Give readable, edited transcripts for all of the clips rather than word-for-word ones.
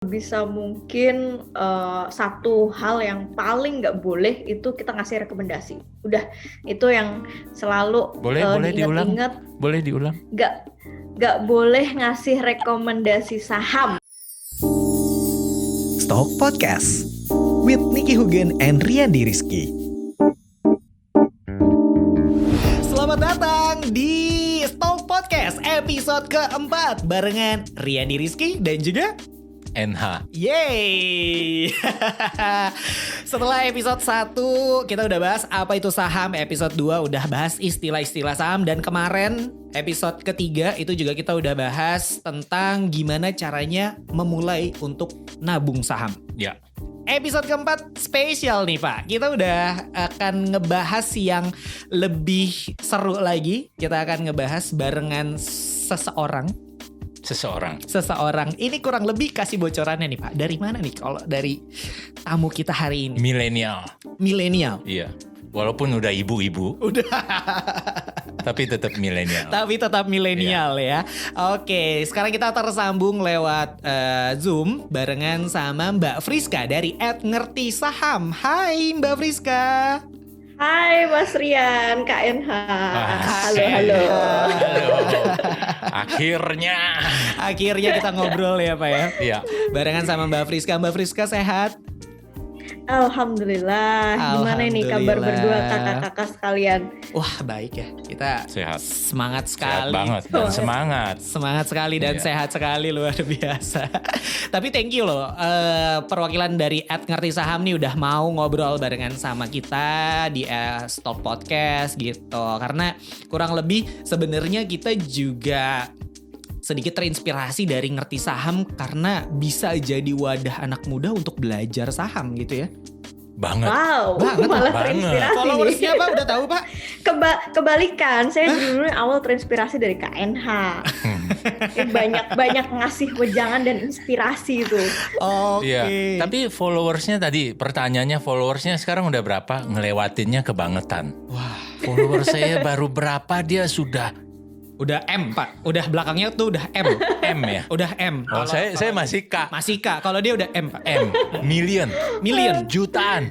Bisa mungkin satu hal yang paling nggak boleh itu kita ngasih rekomendasi. Udah, itu yang selalu Boleh diulang? diingat-ingat. Boleh diulang? Nggak boleh ngasih rekomendasi saham. Stock Podcast with Nicky Hugen and Riyandi Rizky. Selamat datang di Stock Podcast episode keempat barengan Riyandi Rizky dan juga NH. Yeay. Setelah episode 1 kita udah bahas apa itu saham, episode 2 udah bahas istilah-istilah saham, dan kemarin episode ketiga itu juga kita udah bahas tentang gimana caranya memulai untuk nabung saham. Ya. Episode keempat spesial nih Pak. Kita udah akan ngebahas yang lebih seru lagi. Kita akan ngebahas barengan seseorang. Ini kurang lebih kasih bocorannya nih Pak. Dari mana nih kalau dari tamu kita hari ini? Milenial. Iya. Walaupun udah ibu-ibu. Udah. Tapi tetap milenial ya. Oke, sekarang kita tersambung lewat Zoom barengan sama Mbak Friska dari @ngertisaham. Hai Mbak Friska. Hai Mas Rian, Kak NH. Halo. Akhirnya kita ngobrol ya Pak ya. Iya. Barengan sama Mbak Friska. Mbak Friska sehat? Alhamdulillah. Gimana ini kabar berdua kakak-kakak sekalian? Wah baik ya. Kita sehat. Semangat sekali. Sehat banget dan semangat. Semangat sekali dan sehat sekali, luar biasa. Tapi thank you loh. Perwakilan dari @ngertisaham nih udah mau ngobrol barengan sama kita di Stock Podcast gitu. Karena kurang lebih sebenarnya kita juga sedikit terinspirasi dari ngerti saham karena bisa jadi wadah anak muda untuk belajar saham gitu ya. Banget. Wow, malah terinspirasi. Followersnya Pak udah tahu Pak? Kebalikan, saya dulu awal terinspirasi dari Kak NH. banyak ngasih wejangan dan inspirasi itu. Oke. Iya. Tapi followersnya tadi, pertanyaannya followersnya sekarang udah berapa? Ngelewatinnya kebangetan. Wah. Follower saya baru berapa dia sudah? Udah M Pak, udah belakangnya tuh udah M. M ya? Udah M. Oh, saya masih K. Masih K, kalau dia udah M Pak. M, million. Jutaan.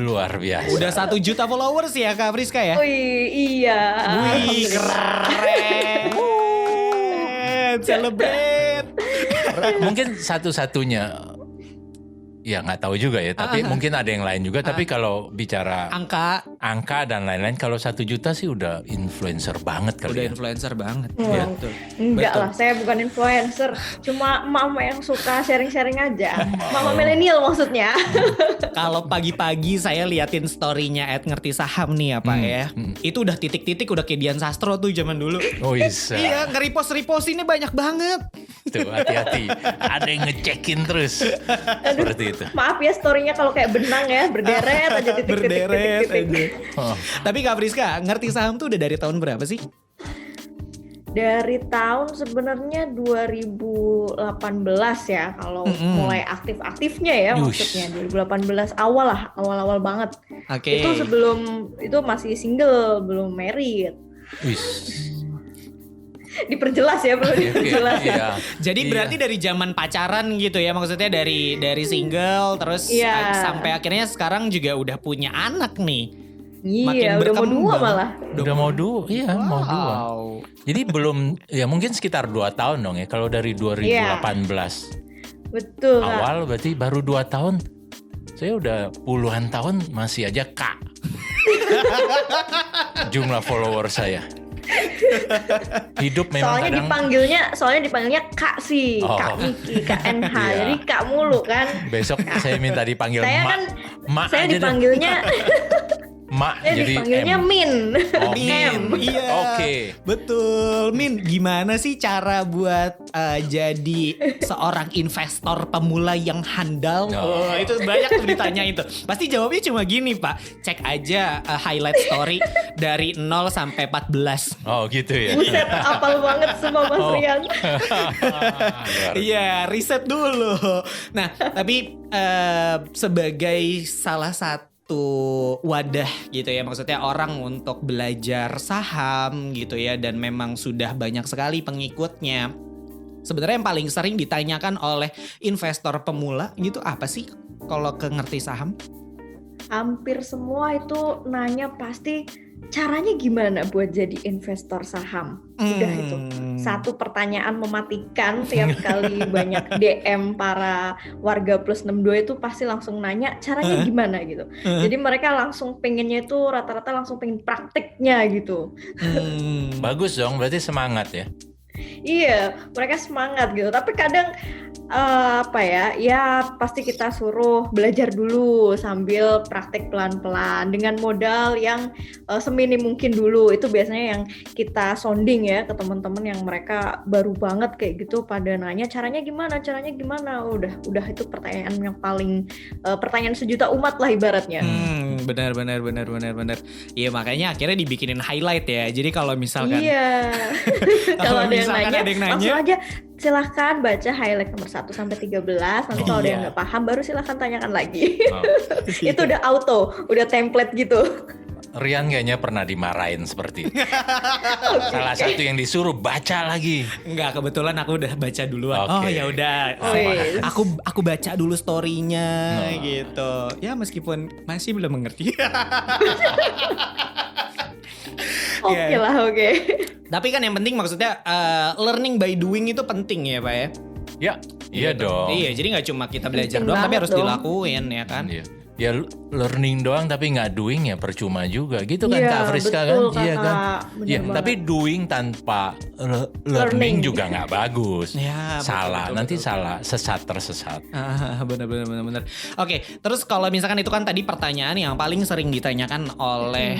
Luar biasa. Udah 1 juta followers ya Kak Friska ya? Wih, iya. Wih, keren. Celebrate. Mungkin satu-satunya. Ya nggak tahu juga ya, tapi mungkin ada yang lain juga. Tapi kalau bicara angka dan lain-lain, kalau 1 juta sih udah influencer banget kali. Udah ya. influencer banget. Ya. Enggak lah, saya bukan influencer. Cuma mama yang suka sharing-sharing aja. Mama milenial maksudnya. Kalau pagi-pagi saya liatin story-nya @ngertisaham nih ya Pak ya. Itu udah titik-titik udah kayak Dian Sastro tuh zaman dulu. Oh bisa. Iya, nge-repost ini banyak banget. Tuh hati-hati, ada yang ngecekin terus. Seperti itu. Maaf ya story-nya kalau kayak benang ya, berderet aja titik-titik. Oh. Tapi Kak Friska, ngerti saham tuh udah dari tahun berapa sih? Dari tahun sebenarnya 2018 ya, kalau mulai aktif-aktifnya ya. Maksudnya 2018 awal banget. Okay. Itu sebelum itu masih single, belum married. Diperjelas ya, perlu diperjelas. Iya. Jadi berarti dari zaman pacaran gitu ya, maksudnya dari single terus sampai akhirnya sekarang juga udah punya anak nih. Iya, udah mau 2 malah. Udah mau 2, iya mau 2. Jadi belum, ya mungkin sekitar 2 tahun dong ya, kalau dari 2018. Betul. Awal berarti baru 2 tahun. Saya udah puluhan tahun masih aja K. Jumlah follower saya. Hidup memang soalnya dipanggilnya Kak sih, Kak Niki, Kak NH. Jadi Kak mulu kan. Besok saya minta dipanggil Mak. Saya dipanggilnya Mak, jadi dipanggilnya Min. Oh, Min. Iya. Oke. Betul. Min, gimana sih cara buat jadi seorang investor pemula yang handal? Oh, itu banyak tuh ditanya itu. Pasti jawabnya cuma gini, Pak. Cek aja highlight story dari 0 sampai 14. Oh, gitu ya. Buset, apal banget semua Mas Rian. Iya, riset dulu. Nah, tapi sebagai salah satu wadah gitu ya, maksudnya orang untuk belajar saham gitu ya, dan memang sudah banyak sekali pengikutnya. sebenarnya yang paling sering ditanyakan oleh investor pemula gitu apa sih kalau ke ngerti saham? Hampir semua itu nanya pasti caranya gimana buat jadi investor saham. Udah itu. Satu pertanyaan mematikan tiap kali banyak DM para warga plus 62 itu pasti langsung nanya caranya gimana gitu. Jadi mereka langsung pengennya itu rata-rata langsung pengen prakteknya gitu. Bagus dong, berarti semangat ya. Iya, mereka semangat gitu. Tapi kadang ya pasti kita suruh belajar dulu sambil praktek pelan-pelan dengan modal yang seminim mungkin dulu. Itu biasanya yang kita sounding ya ke teman-teman yang mereka baru banget kayak gitu pada nanya caranya gimana. Udah itu pertanyaan yang paling pertanyaan sejuta umat lah ibaratnya. Benar. Iya, makanya akhirnya dibikinin highlight ya. Jadi kalau misalkan kalau ada yang nanya langsung aja silahkan baca highlight nomor 1 sampai 13. Nanti kalau ada yang nggak paham baru silahkan tanyakan lagi. Itu udah auto, udah template gitu. Rian kayaknya pernah dimarahin seperti itu. Salah satu yang disuruh baca lagi. Enggak, kebetulan aku udah baca duluan. Okay. Oh ya udah. Aku baca dulu story-nya gitu. Ya meskipun masih belum mengerti. Oke. Tapi kan yang penting maksudnya learning by doing itu penting ya Pak ya? Ya, iya dong. Iya, jadi gak cuma kita belajar doang tapi harus dilakuin ya kan? Iya. Ya learning doang tapi nggak doing ya percuma juga gitu kan Kak Friska kan? Iya kan? Iya, tapi doing tanpa learning juga nggak bagus. Ya, salah, nanti salah, sesat tersesat. Benar. Oke, terus kalau misalkan itu kan tadi pertanyaan yang paling sering ditanyakan oleh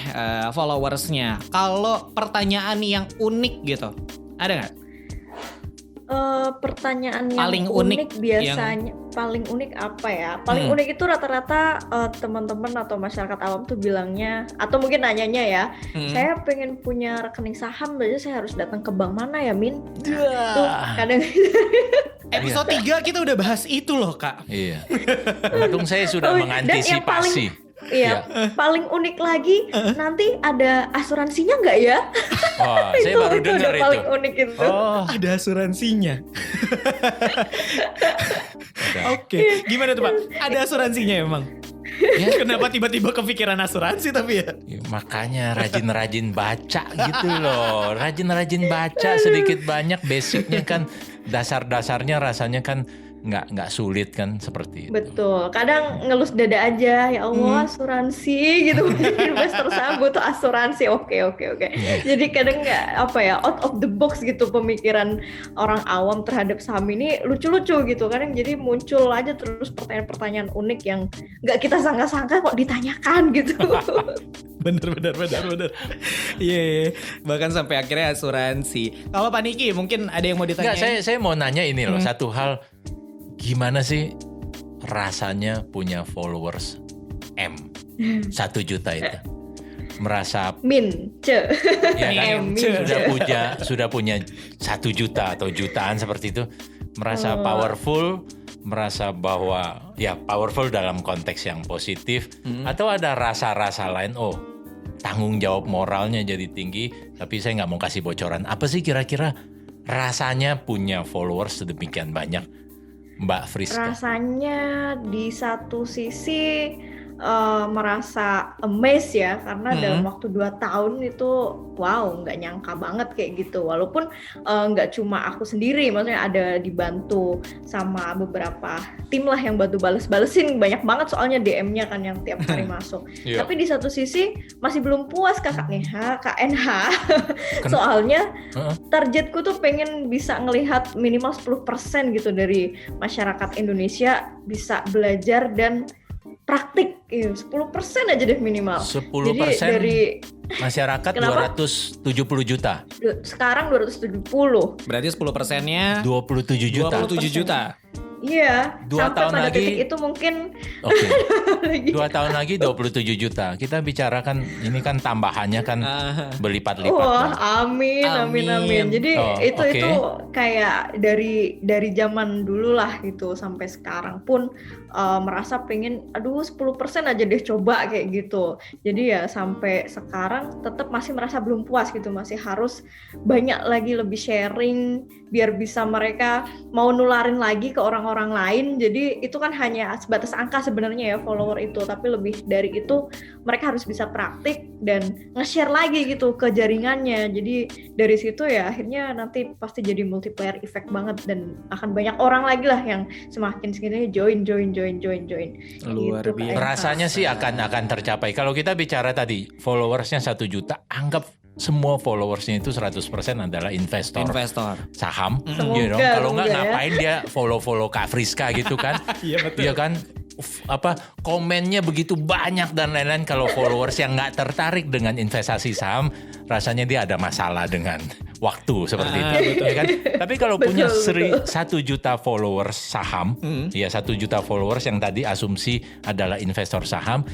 followersnya. Kalau pertanyaan yang unik gitu, ada nggak? Pertanyaan yang paling unik biasanya paling unik apa ya? Paling unik itu rata-rata teman-teman atau masyarakat awam tuh bilangnya atau mungkin nanyanya ya, saya pengen punya rekening saham, berarti saya harus datang ke bank mana ya, Min? Tuh kadang episode 3 kita udah bahas itu loh, Kak. Iya. Untung saya sudah mengantisipasi. Iya, paling unik lagi nanti ada asuransinya nggak ya? Oh, saya baru dengar itu. Paling unik itu. Oh, ada asuransinya. Oke, gimana tuh Pak? Ada asuransinya emang? Ya. Kenapa tiba-tiba kepikiran asuransi tapi ya? Makanya rajin-rajin baca gitu loh. Rajin-rajin baca sedikit banyak basicnya kan dasar-dasarnya rasanya kan nggak sulit kan seperti itu. Betul. Kadang ngelus dada aja, ya Allah asuransi gitu. Investor saham butuh asuransi. Oke. Jadi kadang nggak out of the box gitu pemikiran orang awam terhadap saham ini lucu-lucu gitu. Kadang jadi muncul aja terus pertanyaan-pertanyaan unik yang nggak kita sangka-sangka kok ditanyakan gitu. Bener. Iya. Bahkan sampai akhirnya asuransi. Kalau Pak Niki mungkin ada yang mau ditanya? Nggak, saya mau nanya ini loh, satu hal. Gimana sih rasanya punya followers 1 juta itu? Merasa ya kan? Sudah punya 1 juta atau jutaan seperti itu. Merasa powerful, merasa bahwa ya powerful dalam konteks yang positif, atau ada rasa-rasa lain, tanggung jawab moralnya jadi tinggi, tapi saya nggak mau kasih bocoran. Apa sih kira-kira rasanya punya followers sedemikian banyak, Mbak Friska? Rasanya di satu sisi merasa amazed ya, karena dalam waktu 2 tahun itu wow, nggak nyangka banget kayak gitu. Walaupun nggak cuma aku sendiri, maksudnya ada dibantu sama beberapa tim lah yang bantu balesin banyak banget soalnya DM-nya kan yang tiap hari masuk. Tapi di satu sisi masih belum puas KNH soalnya targetku tuh pengen bisa ngelihat minimal 10% gitu dari masyarakat Indonesia bisa belajar dan praktik, 10% aja deh minimal. 10% jadi dari masyarakat 270 juta. Sekarang 270. Berarti 10%-nya 27 juta. 27 juta. Iya, 2 sampai tahun pada lagi, titik itu mungkin. oke. 2 tahun lagi 27 juta. Kita bicarakan ini kan tambahannya kan berlipat-lipat. Wah, amin. Jadi itu kayak dari zaman dulu lah gitu sampai sekarang pun merasa pengen 10% aja deh coba kayak gitu. Jadi ya sampai sekarang tetap masih merasa belum puas gitu, masih harus banyak lagi lebih sharing biar bisa mereka mau nularin lagi ke orang-orang lain. Jadi itu kan hanya sebatas angka sebenarnya ya follower itu, tapi lebih dari itu mereka harus bisa praktik dan nge-share lagi gitu ke jaringannya. Jadi dari situ ya akhirnya nanti pasti jadi multiplier effect banget dan akan banyak orang lagi lah yang semakin segini join. Luar gitu, biasa. Rasanya sih akan tercapai. Kalau kita bicara tadi followersnya 1 juta, anggap semua followersnya itu 100% adalah investor saham. Kalau nggak ngapain dia follow Kak Friska gitu kan? Iya betul. Iya kan? Komennya begitu banyak dan lain-lain. Kalau followers yang nggak tertarik dengan investasi saham, rasanya dia ada masalah dengan waktu seperti itu, ya kan? Tapi kalau punya 1 juta followers saham, ya 1 juta followers yang tadi asumsi adalah investor saham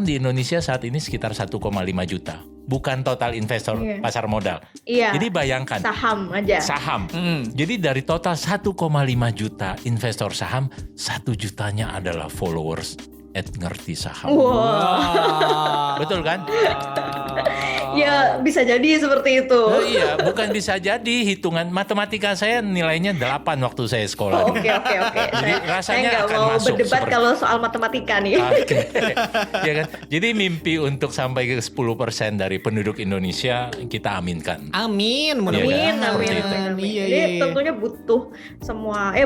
di Indonesia saat ini sekitar 1,5 juta. Bukan total investor pasar modal. Iya. Jadi bayangkan. Saham aja. Saham. Jadi dari total 1,5 juta investor saham, 1 jutanya adalah followers @ngerti saham. Wow. Betul kan? Ya bisa jadi seperti itu. Iya, bukan bisa jadi, hitungan matematika saya nilainya 8 waktu saya sekolah. Oke. Jadi rasanya saya akan mau masuk berdebat kalau soal matematika nih. Ya kan? Jadi mimpi untuk sampai ke 10% dari penduduk Indonesia kita aminkan. Amin. Amin. Iya. Jadi tentunya butuh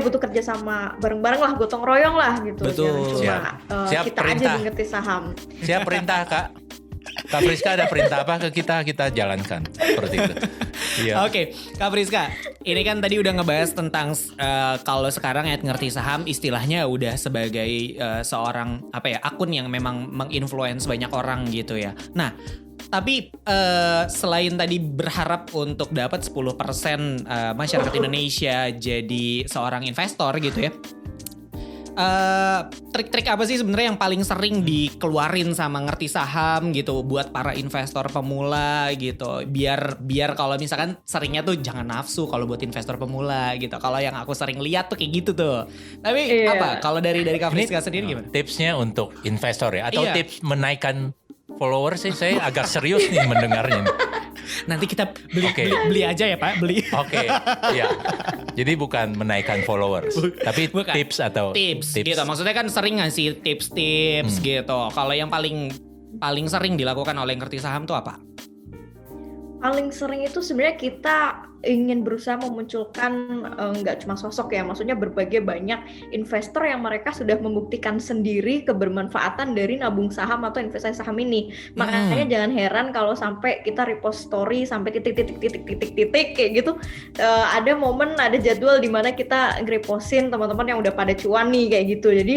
butuh kerjasama bareng-bareng lah, gotong royong lah gitu. Betul. Jangan cuma Siap kita perintah. aja ngerti saham. Siap perintah, Kak. Kak Friska ada perintah apa ke kita jalankan seperti itu. Iya. Oke, Kak Friska, ini kan tadi udah ngebahas tentang kalau sekarang ngerti saham istilahnya udah sebagai seorang akun yang memang menginfluence banyak orang gitu ya. Nah, tapi selain tadi berharap untuk dapat 10% masyarakat Indonesia jadi seorang investor gitu ya. Trik-trik apa sih sebenarnya yang paling sering dikeluarin sama ngerti saham gitu buat para investor pemula gitu, biar kalau misalkan seringnya tuh jangan nafsu kalau buat investor pemula gitu. Kalau yang aku sering lihat tuh kayak gitu tuh. Tapi kalau dari Kak Friska sendiri gimana? Tipsnya untuk investor ya atau tips menaikkan follower sih, saya agak serius nih mendengarnya. Nanti kita beli aja ya Pak, beli. Oke. Iya. Jadi bukan menaikkan followers, tapi tips atau tips gitu. Maksudnya kan sering ngasih tips gitu. Kalau yang paling sering dilakukan oleh ngerti saham tuh apa? Paling sering itu sebenarnya kita ingin berusaha memunculkan nggak cuma sosok ya, maksudnya berbagai banyak investor yang mereka sudah membuktikan sendiri kebermanfaatan dari nabung saham atau investasi saham ini. Makanya jangan heran kalau sampai kita repost story sampai titik kayak gitu. Ada momen, ada jadwal di mana kita nge-repostin teman-teman yang udah pada cuan nih kayak gitu. Jadi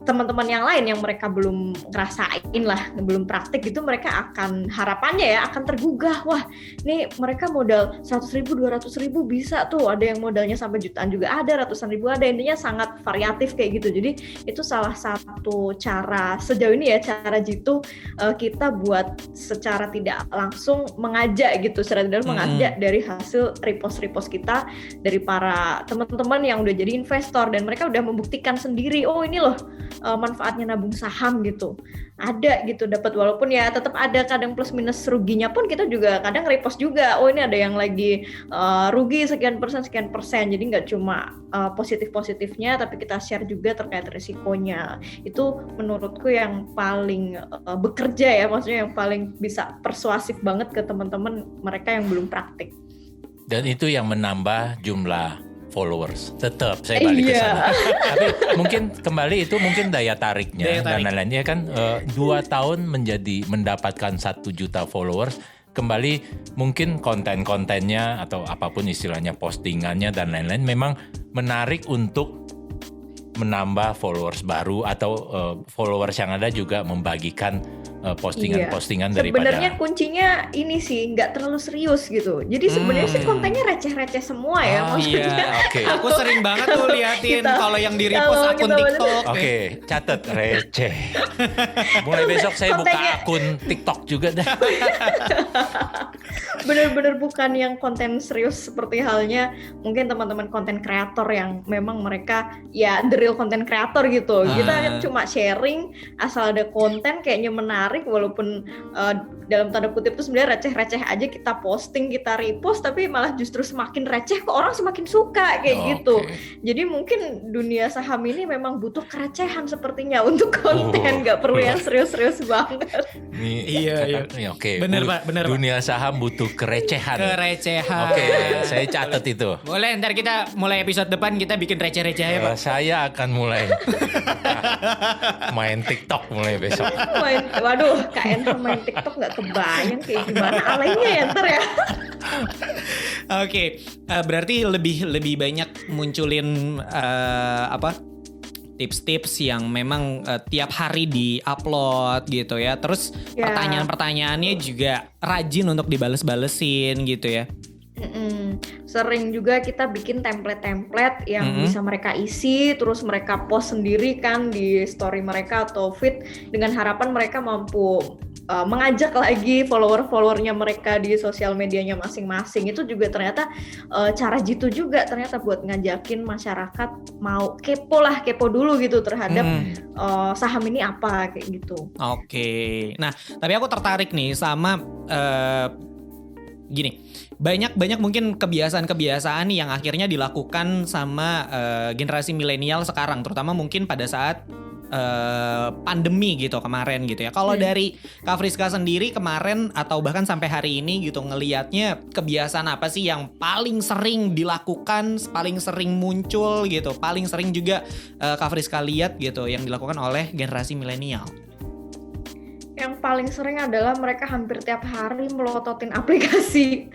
teman-teman yang lain yang mereka belum ngerasain lah, belum praktik gitu, mereka akan harapannya ya akan tergugah. Wah, nih mereka modal 100.000, 200.000 bisa tuh, ada yang modalnya sampai jutaan juga ada, ratusan ribu ada, intinya sangat variatif kayak gitu. Jadi itu salah satu cara sejauh ini ya, cara jitu kita buat secara tidak langsung mengajak gitu, secara tidak mengajak dari hasil repost kita dari para teman-teman yang udah jadi investor dan mereka udah membuktikan sendiri, oh ini loh manfaatnya nabung saham gitu. Ada gitu dapat, walaupun ya tetap ada kadang plus minus ruginya pun kita juga kadang repost juga, oh ini ada yang lagi rugi sekian persen, jadi nggak cuma positifnya tapi kita share juga terkait risikonya. Itu menurutku yang paling bekerja ya, maksudnya yang paling bisa persuasif banget ke teman-teman mereka yang belum praktik. Dan itu yang menambah jumlah followers. Tetap saya balik ke sana. Tapi mungkin kembali itu mungkin daya tariknya dan lain-lain ya kan. 2 tahun mendapatkan 1 juta followers. Kembali mungkin konten-kontennya atau apapun istilahnya, postingannya dan lain-lain memang menarik untuk menambah followers baru atau followers yang ada juga membagikan postingan-postingan daripada. Sebenarnya kuncinya ini sih nggak terlalu serius gitu. Jadi sebenarnya sih kontennya receh-receh semua ya. Maksudnya. Iya. Aku sering banget tuh liatin kalau yang di repost akun TikTok. Oke, catat receh. Mulai besok saya buka akun TikTok juga dah. Bener-bener bukan yang konten serius seperti halnya mungkin teman-teman konten kreator yang memang mereka ya the real konten kreator gitu. Kita kan cuma sharing asal ada konten kayaknya menarik walaupun dalam tanda kutip itu sebenarnya receh-receh aja kita posting, kita repost tapi malah justru semakin receh kok orang semakin suka kayak gitu. Jadi mungkin dunia saham ini memang butuh kerecehan sepertinya untuk konten, nggak perlu yang serius-serius banget. Iya. Oke. Bener Pak. Dunia saham butuh kerecehan. Oke, saya catat itu. Boleh, ntar kita mulai episode depan kita bikin receh-receh ya Pak. Saya akan mulai main TikTok mulai besok. Waduh, Kak Enher main TikTok nggak kebayang kayak gimana alainya ya ntar ya. Oke, berarti lebih banyak munculin tips-tips yang memang tiap hari di-upload gitu ya. Terus pertanyaan-pertanyaannya juga rajin untuk dibales-balesin gitu ya. Sering juga kita bikin template-template yang bisa mereka isi, terus mereka post sendiri kan di story mereka atau feed dengan harapan mereka mampu mengajak lagi follower-followernya mereka di sosial medianya masing-masing. Itu juga ternyata cara jitu juga ternyata buat ngajakin masyarakat mau kepo dulu gitu terhadap saham ini apa kayak gitu. Oke. Nah, tapi aku tertarik nih sama gini. Banyak mungkin kebiasaan-kebiasaan yang akhirnya dilakukan sama generasi milenial sekarang, terutama mungkin pada saat pandemi gitu kemarin gitu ya. Kalau dari Kak Friska sendiri kemarin atau bahkan sampai hari ini gitu ngelihatnya kebiasaan apa sih yang paling sering dilakukan, paling sering muncul gitu, paling sering juga Kak Friska lihat gitu yang dilakukan oleh generasi milenial? Yang paling sering adalah mereka hampir tiap hari melototin aplikasi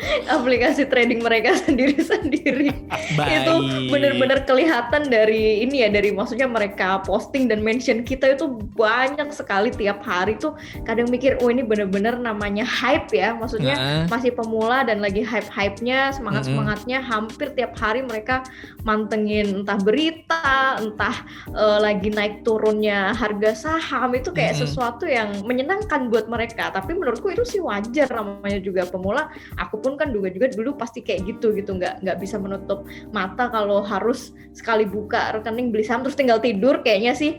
trading mereka sendiri-sendiri. Itu benar-benar kelihatan dari ini ya, dari maksudnya mereka posting dan mention kita itu banyak sekali tiap hari tuh. Kadang mikir, oh ini benar-benar namanya hype ya, maksudnya masih pemula dan lagi hype-hypenya, semangat-semangatnya hampir tiap hari mereka mantengin entah berita, entah lagi naik turunnya harga saham. Itu kayak sesuatu yang menyenangkan buat mereka, tapi menurutku itu sih wajar, namanya juga pemula. Aku pun kan juga dulu pasti kayak gitu nggak bisa menutup mata kalau harus sekali buka rekening beli saham terus tinggal tidur, kayaknya sih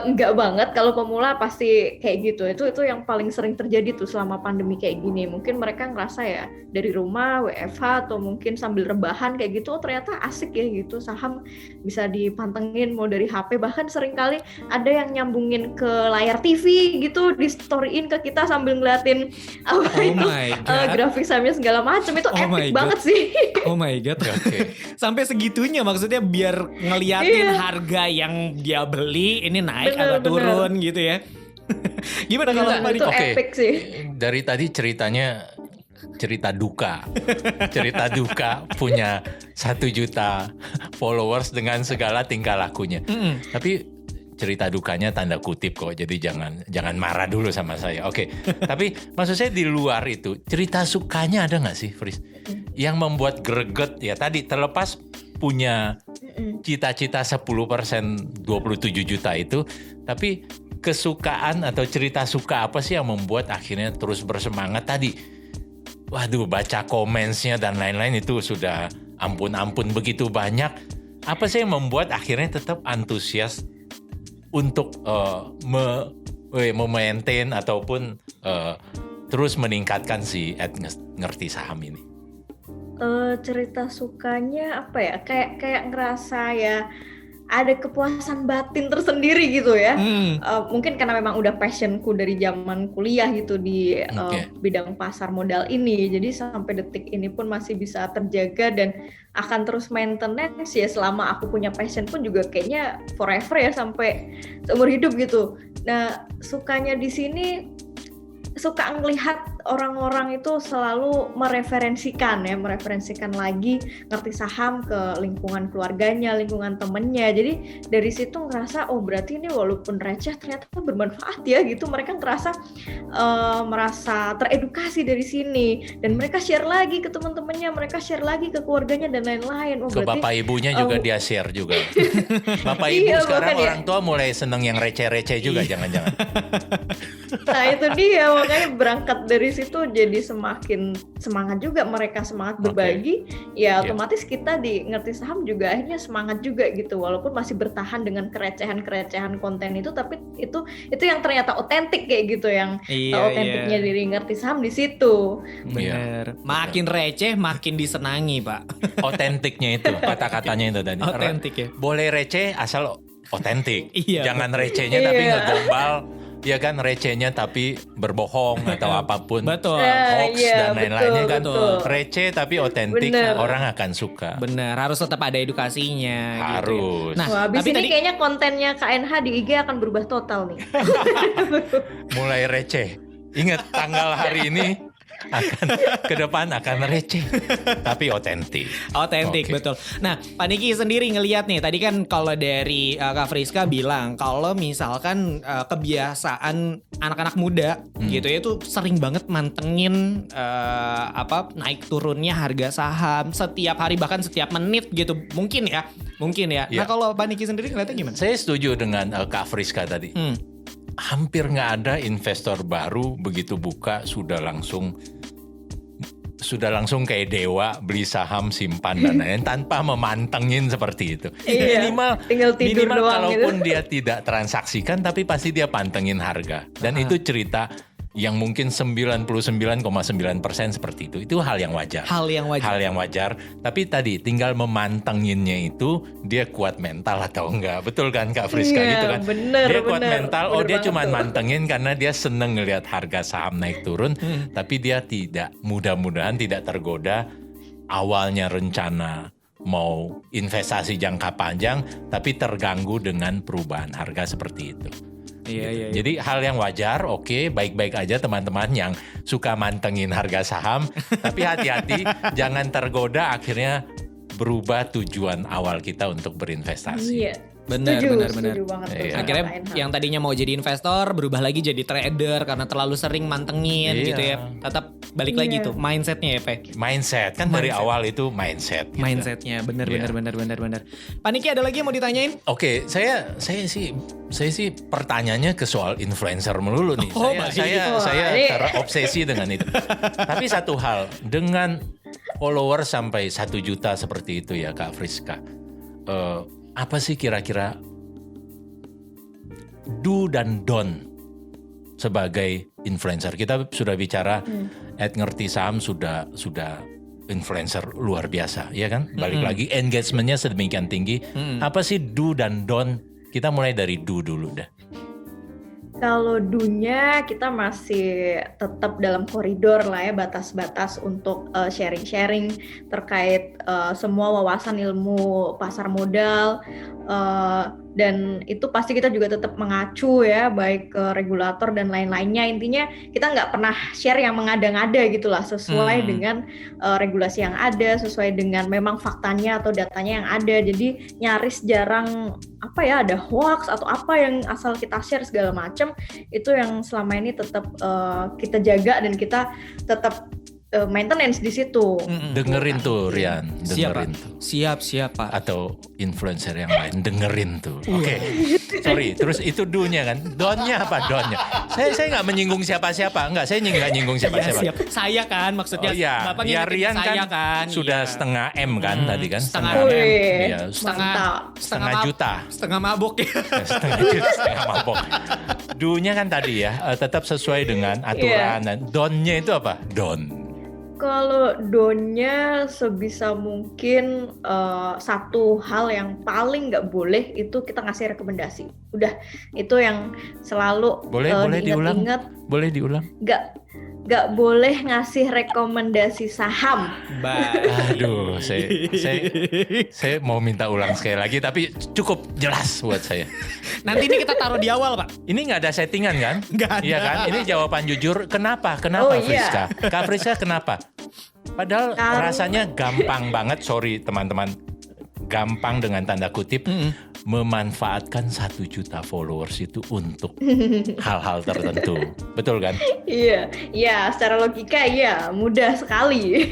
nggak banget. Kalau pemula pasti kayak gitu. Itu yang paling sering terjadi tuh selama pandemi kayak gini. Mungkin mereka ngerasa ya dari rumah WFH atau mungkin sambil rebahan kayak gitu, oh ternyata asik ya gitu, saham bisa dipantengin mau dari HP, bahkan seringkali ada yang nyambungin ke layar TV gitu, di storyin ke kita sambil ngeliatin grafik sahamnya segala macam. Itu epic banget sih. Oh my god. Okay. Sampai segitunya maksudnya biar ngeliatin harga yang dia beli ini naik atau turun gitu ya. Gimana kalau itu epic sih. Dari tadi cerita duka punya 1 juta followers dengan segala tingkah lakunya. Tapi cerita dukanya tanda kutip kok, jadi jangan marah dulu sama saya. Oke. Tapi maksud saya di luar itu cerita sukanya ada nggak sih, Fris? Yang membuat greget ya tadi, terlepas punya cita-cita 10% 27 juta itu, tapi kesukaan atau cerita suka apa sih yang membuat akhirnya terus bersemangat tadi? Waduh, baca komensnya dan lain-lain itu sudah ampun begitu banyak. Apa sih yang membuat akhirnya tetap antusias untuk memaintain ataupun terus meningkatkan si ngerti saham ini? Cerita sukanya apa ya? Kayak ngerasa ya ada kepuasan batin tersendiri gitu ya. Mungkin karena memang udah passionku dari zaman kuliah gitu di bidang pasar modal ini. Jadi sampai detik ini pun masih bisa terjaga dan akan terus maintenance ya, selama aku punya passion pun juga kayaknya forever ya, sampai seumur hidup gitu. Nah, sukanya di sini suka ngelihat orang-orang itu selalu mereferensikan lagi ngerti saham ke lingkungan keluarganya, lingkungan temennya. Jadi dari situ ngerasa berarti ini walaupun receh ternyata bermanfaat ya gitu. Mereka ngerasa merasa teredukasi dari sini dan mereka share lagi ke teman-temannya, mereka share lagi ke keluarganya dan lain-lain. Ke berarti, bapak ibunya juga dia share juga. Bapak ibu sekarang orang tua mulai seneng yang receh-receh juga, jangan-jangan. Nah itu dia, makanya berangkat dari situ jadi semakin semangat juga mereka, semangat berbagi. Ya otomatis kita di Ngerti Saham juga akhirnya semangat juga gitu, walaupun masih bertahan dengan kerecehan-kerecehan konten itu, tapi itu yang ternyata otentik kayak gitu, yang otentiknya diri Ngerti Saham di situ. Bener. Makin receh makin disenangi, Pak. Otentiknya itu, kata-katanya itu tadi. Otentik ya. Boleh receh asal otentik. Jangan recehnya tapi ngegombal. Ya kan, recehnya tapi berbohong atau apapun. Betul. Hoax dan lain-lainnya kan. Betul. Receh tapi otentik, orang akan suka. Bener, harus tetap ada edukasinya. Harus. Gitu. Nah, habis ini kayaknya kontennya KNH di IG akan berubah total nih. Mulai receh. Ingat tanggal hari ini akan ke depan akan receh tapi otentik. Betul. Nah, Pak Niki sendiri ngelihat nih, tadi kan kalau dari Kak Friska bilang kalau misalkan kebiasaan anak-anak muda gitu ya, itu sering banget mantengin naik turunnya harga saham setiap hari, bahkan setiap menit gitu, mungkin ya. Nah, kalau Pak Niki sendiri ngeliatnya gimana? Saya setuju dengan Kak Friska tadi. Hampir nggak ada investor baru begitu buka sudah langsung kayak dewa beli saham, simpan dan lain-lain tanpa memantengin seperti itu. Minimal tinggal tidur doang kalaupun gitu. Dia tidak transaksikan tapi pasti dia pantengin harga. Dan itu cerita yang mungkin 99,9% seperti itu. Itu hal yang wajar. Hal yang wajar. Tapi tadi tinggal memantenginnya itu dia kuat mental atau enggak. Betul kan Kak Friska gitu kan? Dia kuat mental. Dia cuma mantengin karena dia seneng ngelihat harga saham naik turun. Tapi dia mudah-mudahan tidak tergoda awalnya rencana mau investasi jangka panjang tapi terganggu dengan perubahan harga seperti itu. Iya. Jadi hal yang wajar, baik-baik aja teman-teman yang suka mantengin harga saham, tapi hati-hati jangan tergoda akhirnya berubah tujuan awal kita untuk berinvestasi. Iya. Benar. Banget. Akhirnya yang tadinya mau jadi investor berubah lagi jadi trader karena terlalu sering mantengin gitu ya. Tetap balik lagi tuh mindsetnya ya, Pak. Mindset kan dari awal itu mindset. Gitu. Mindsetnya benar. Pak Niki ada lagi yang mau ditanyain? Oke, saya sih pertanyaannya ke soal influencer melulu nih. Saya terobsesi dengan itu. Tapi satu hal, dengan follower sampai 1 juta seperti itu ya Kak Friska. Apa sih kira-kira do dan don't sebagai influencer? Kita sudah bicara Ngerti Saham sudah influencer luar biasa, ya kan? Balik lagi engagementnya sedemikian tinggi. Apa sih do dan don't? Kita mulai dari do dulu dah. Kalau do-nya kita masih tetap dalam koridor lah ya, batas-batas untuk sharing-sharing terkait semua wawasan ilmu pasar modal, dan itu pasti kita juga tetap mengacu ya baik ke regulator dan lain-lainnya. Intinya kita nggak pernah share yang mengada-ngada gitulah, sesuai dengan regulasi yang ada, sesuai dengan memang faktanya atau datanya yang ada. Jadi nyaris jarang ada hoax atau apa yang asal kita share segala macam. Itu yang selama ini tetap kita jaga dan kita tetap maintenance di situ. Dengerin tuh Rian, dengerin tuh. Siap Pak. Atau influencer yang lain dengerin tuh. Oke. Sorry, terus itu do-nya kan. Don-nya apa don-nya? Saya nggak menyinggung siapa-siapa. Enggak, saya nggak nyinggung siapa-siapa. Siap. Saya kan maksudnya. Bapak Rian kan sudah setengah M kan tadi kan. Setengah juta. Setengah mabok ya. Setengah mabok. Do-nya kan tadi ya, tetap sesuai dengan aturan. Don-nya itu apa? Don. Kalau do-nya sebisa mungkin satu hal yang paling nggak boleh itu kita ngasih rekomendasi. Udah, itu yang selalu boleh diulang? Boleh diulang? nggak boleh ngasih rekomendasi saham. Aduh, saya mau minta ulang sekali lagi, tapi cukup jelas buat saya. Nanti ini kita taruh di awal, Pak. Ini nggak ada settingan kan? Nggak ada. Iya kan? Ini jawaban jujur. Kenapa? Friska? Kak Friska kenapa? Padahal rasanya gampang banget, sorry teman-teman, gampang dengan tanda kutip, memanfaatkan 1 juta followers itu untuk hal-hal tertentu. Betul kan? Iya, secara logika iya, mudah sekali.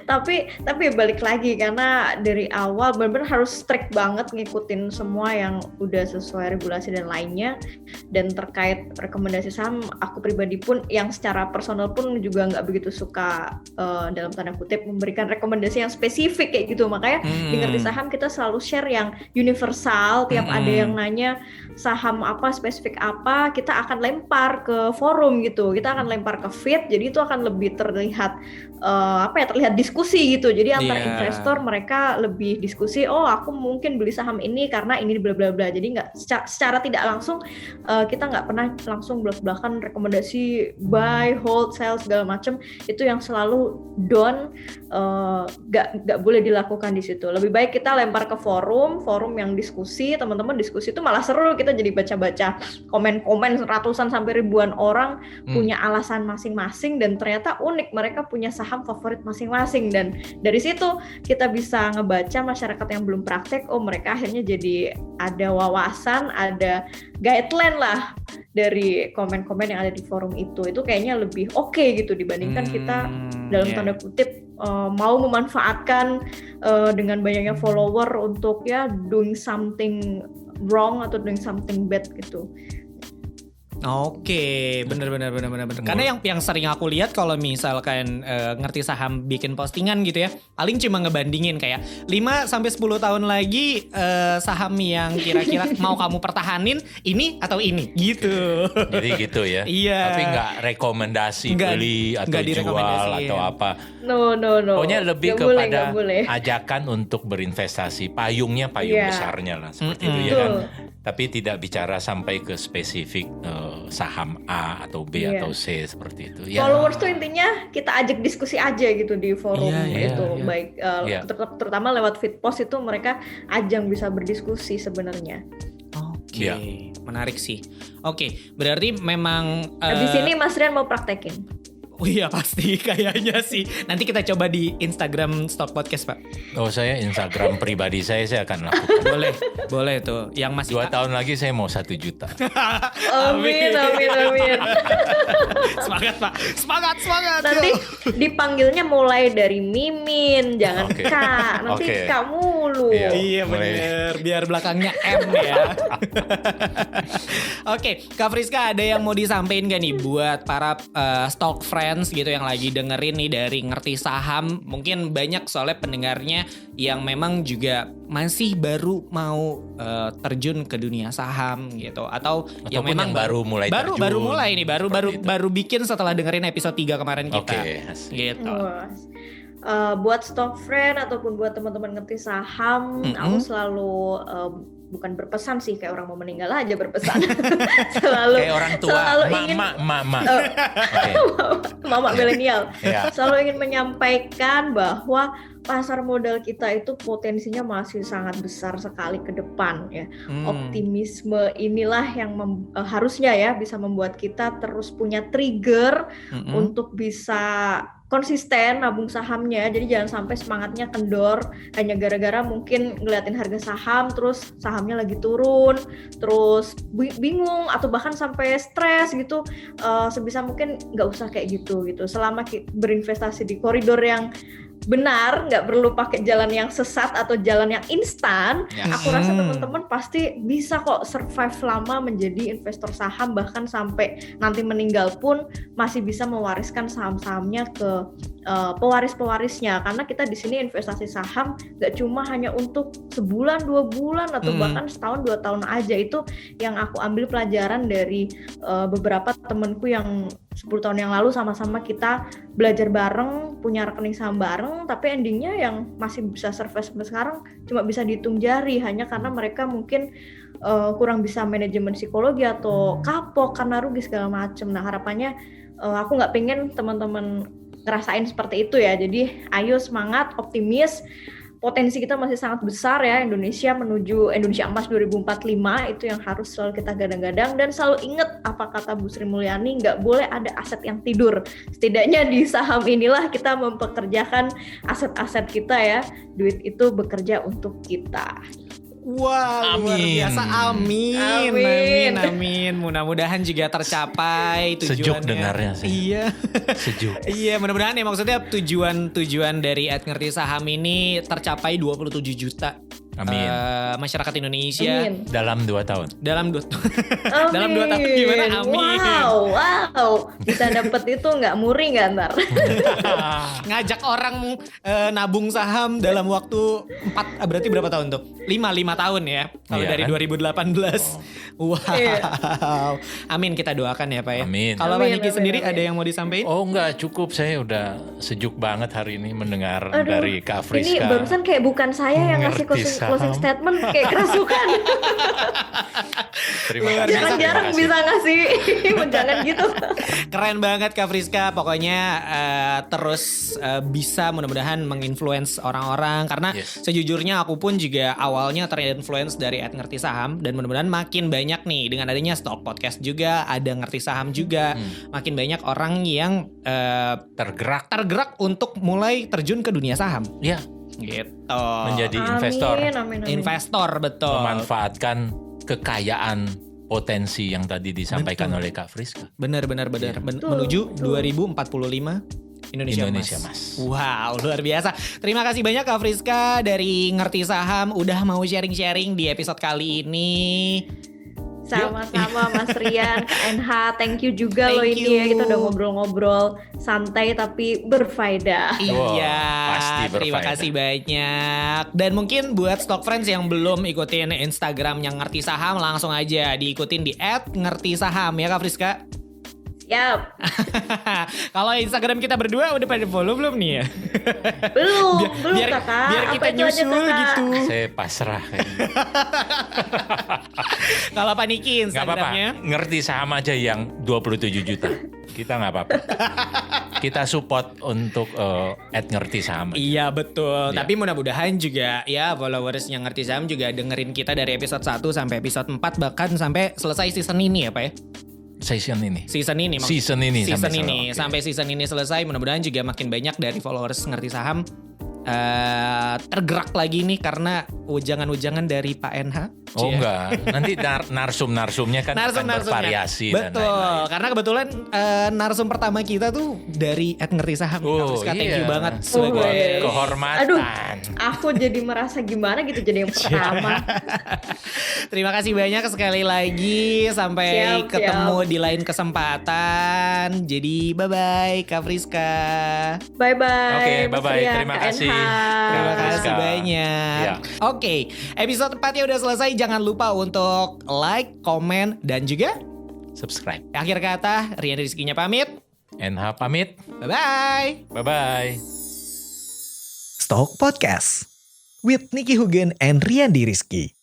Tapi balik lagi, karena dari awal benar-benar harus strict banget ngikutin semua yang udah sesuai regulasi dan lainnya. Dan terkait rekomendasi saham, aku pribadi pun yang secara personal pun juga nggak begitu suka dalam tanda kutip memberikan rekomendasi yang spesifik kayak gitu. Makanya di Ngerti Saham kita selalu share yang universal. Tiap ada yang nanya saham apa, spesifik apa, kita akan lempar ke forum gitu. Kita akan lempar ke feed, jadi itu akan lebih terlihat terlihat diskusi gitu. Jadi antar investor mereka lebih diskusi, oh aku mungkin beli saham ini karena ini bla bla bla. Jadi nggak secara tidak langsung kita nggak pernah langsung belak-belakan rekomendasi buy, hold, sell segala macam. Itu yang selalu nggak boleh dilakukan di situ. Lebih baik kita lempar ke forum yang diskusi, teman-teman diskusi itu malah seru. Kita jadi baca-baca komen-komen ratusan sampai ribuan orang punya alasan masing-masing dan ternyata unik, mereka punya saham favorit masing-masing, dan dari situ kita bisa ngebaca masyarakat yang belum praktek, oh mereka akhirnya jadi ada wawasan, ada guideline lah dari komen-komen yang ada di forum itu kayaknya lebih oke gitu dibandingkan kita dalam tanda kutip mau memanfaatkan dengan banyaknya follower untuk doing something wrong atau doing something bad gitu. Oke, bener. Karena yang sering aku lihat kalau misalkan Ngerti Saham bikin postingan gitu ya, paling cuma ngebandingin kayak 5-10 tahun lagi saham yang kira-kira mau kamu pertahanin ini atau ini gitu. Jadi gitu ya. Iya. Tapi nggak rekomendasi beli atau jual atau apa. No. Pokoknya lebih kepada ajakan untuk berinvestasi, payungnya besarnya lah seperti itu ya kan. Tapi tidak bicara sampai ke spesifik saham A atau B atau C seperti itu. Followers tuh intinya kita ajak diskusi aja gitu di forum baik terutama lewat feed post itu mereka ajang bisa berdiskusi sebenarnya. Oke, menarik sih. Oke, berarti memang di sini Mas Rian mau praktekin. Oh iya pasti kayaknya sih. Nanti kita coba di Instagram Stock Podcast, Pak. Oh saya Instagram pribadi saya akan lakukan. Boleh tuh. Yang masih 2 tahun lagi saya mau 1 juta. Amin. Semangat Pak. Semangat. Nanti dipanggilnya mulai dari Mimin, jangan Kak. Nanti Kak mulu. Iya bener. Biar belakangnya M ya. Oke, Kak Friska ada yang mau disampaikan gak nih buat para stock friends gitu yang lagi dengerin nih dari Ngerti Saham? Mungkin banyak soalnya pendengarnya yang memang juga masih baru mau terjun ke dunia saham gitu, atau yang memang baru mulai baru bikin setelah dengerin episode 3 kemarin kita. Gitu. Buat stock friend ataupun buat teman-teman Ngerti Saham, aku selalu bukan berpesan sih, kayak orang mau meninggal aja berpesan. Selalu kayak orang tua, mama. Mama milenial. Selalu ingin menyampaikan bahwa pasar modal kita itu potensinya masih sangat besar sekali ke depan ya. Optimisme inilah yang harusnya ya bisa membuat kita terus punya trigger untuk bisa konsisten nabung sahamnya. Jadi jangan sampai semangatnya kendor hanya gara-gara mungkin ngeliatin harga saham terus sahamnya lagi turun, terus bingung atau bahkan sampai stres gitu. Sebisa mungkin nggak usah kayak gitu. Selama berinvestasi di koridor yang benar, nggak perlu pakai jalan yang sesat atau jalan yang instan. Aku rasa teman-teman pasti bisa kok survive lama menjadi investor saham, bahkan sampai nanti meninggal pun masih bisa mewariskan saham-sahamnya ke pewaris-pewarisnya. Karena kita di sini investasi saham nggak cuma hanya untuk sebulan, 2 bulan atau bahkan setahun, 2 tahun aja. Itu yang aku ambil pelajaran dari beberapa temanku yang 10 tahun yang lalu sama-sama kita belajar bareng, punya rekening saham bareng, tapi endingnya yang masih bisa survive sampai sekarang cuma bisa dihitung jari, hanya karena mereka mungkin kurang bisa manajemen psikologi atau kapok karena rugi segala macam. Nah harapannya aku nggak pengen teman-teman ngerasain seperti itu ya. Jadi ayo semangat, optimis. Potensi kita masih sangat besar ya, Indonesia menuju Indonesia Emas 2045 itu yang harus selalu kita gadang-gadang, dan selalu ingat apa kata Bu Sri Mulyani, nggak boleh ada aset yang tidur. Setidaknya di saham inilah kita mempekerjakan aset-aset kita ya, duit itu bekerja untuk kita. Wah, luar biasa. Amin. Mudah-mudahan juga tercapai tujuannya. Sejuk dengarnya sih. Iya. Sejuk. Iya, mudah-mudahan ya, maksudnya tujuan dari Ngerti Saham ini tercapai 27 juta. Amin. Masyarakat Indonesia. Amin. Dalam 2 tahun. Dalam 2 tahun gimana? Amin. Wow. Bisa dapet itu nggak muri nggak ntar? Ngajak orang nabung saham dalam waktu 4, berarti berapa tahun tuh? 5 tahun ya. Kalau iya, dari kan? 2018. Wow. Amin, kita doakan ya Pak ya. Amin. Kalau Pak Niki sendiri ada yang mau disampaikan? Oh enggak, cukup, saya udah sejuk banget hari ini mendengar dari Kak Friska. Ini barusan kayak bukan saya yang ngasih closing statement, kayak kerasukan. Terima kasih. Jarang-jarang bisa ngasih jangan gitu. Keren banget Kak Friska. Pokoknya terus bisa mudah-mudahan menginfluence orang-orang. Karena sejujurnya aku pun juga awalnya terinfluence dari Ngerti Saham. Dan mudah-mudahan makin banyak nih, dengan adanya Stock Podcast juga, ada Ngerti Saham juga, makin banyak orang yang tergerak untuk mulai terjun ke dunia saham. Iya. Gitu. Menjadi investor. Amin. Investor, betul. Memanfaatkan kekayaan potensi yang tadi disampaikan oleh Kak Friska. Benar. Menuju 2045 Indonesia Mas. Wow, luar biasa. Terima kasih banyak Kak Friska dari Ngerti Saham udah mau sharing-sharing di episode kali ini. Sama-sama Mas Rian, Kak NH, thank you juga loh ini ya, kita udah ngobrol-ngobrol santai tapi berfaedah. Iya, pasti berfaedah. Terima kasih banyak. Dan mungkin buat Stock Friends yang belum ikutin Instagram yang Ngerti Saham, langsung aja diikutin di @ngertisaham ya Kak Friska. Yap. Kalau Instagram kita berdua udah pada follow belum nih ya? Belum Kakak. Biar kita nyusul gitu. Saya pasrah kayaknya. Kalau Pak Niki Instagramnya? Gak apa-apa, Ngerti Saham aja yang 27 juta. Kita gak apa-apa. Kita support untuk @ngerti saham. Iya betul. Ya. Tapi mudah-mudahan juga ya followers yang Ngerti Saham juga dengerin kita dari episode 1 sampai episode 4, bahkan sampai selesai season ini ya Pak ya? Season ini Sampai season ini selesai, mudah-mudahan juga makin banyak dari followers Ngerti Saham tergerak lagi nih karena ujangan-ujangan dari Pak NH. Oh enggak, nanti narsum-narsumnya kan akan bervariasi. Betul, dan lain-lain. karena kebetulan narsum pertama kita tuh dari Ngerti Saham. Thank you banget sebagai kehormatan. Aduh, aku jadi merasa gimana gitu jadi yang pertama. Terima kasih banyak sekali lagi, sampai ketemu di lain kesempatan. Jadi bye-bye Kak Friska. Bye-bye. Oke, bye-bye. Terima kasih. Terima kasih banyak. Ya. Oke, episode 4-nya udah selesai. Jangan lupa untuk like, komen, dan juga subscribe. Akhir kata, Rian Rizkynya pamit. NH pamit. Bye-bye. Bye-bye. Stock Podcast with Nicky Hugen and Rian Rizky.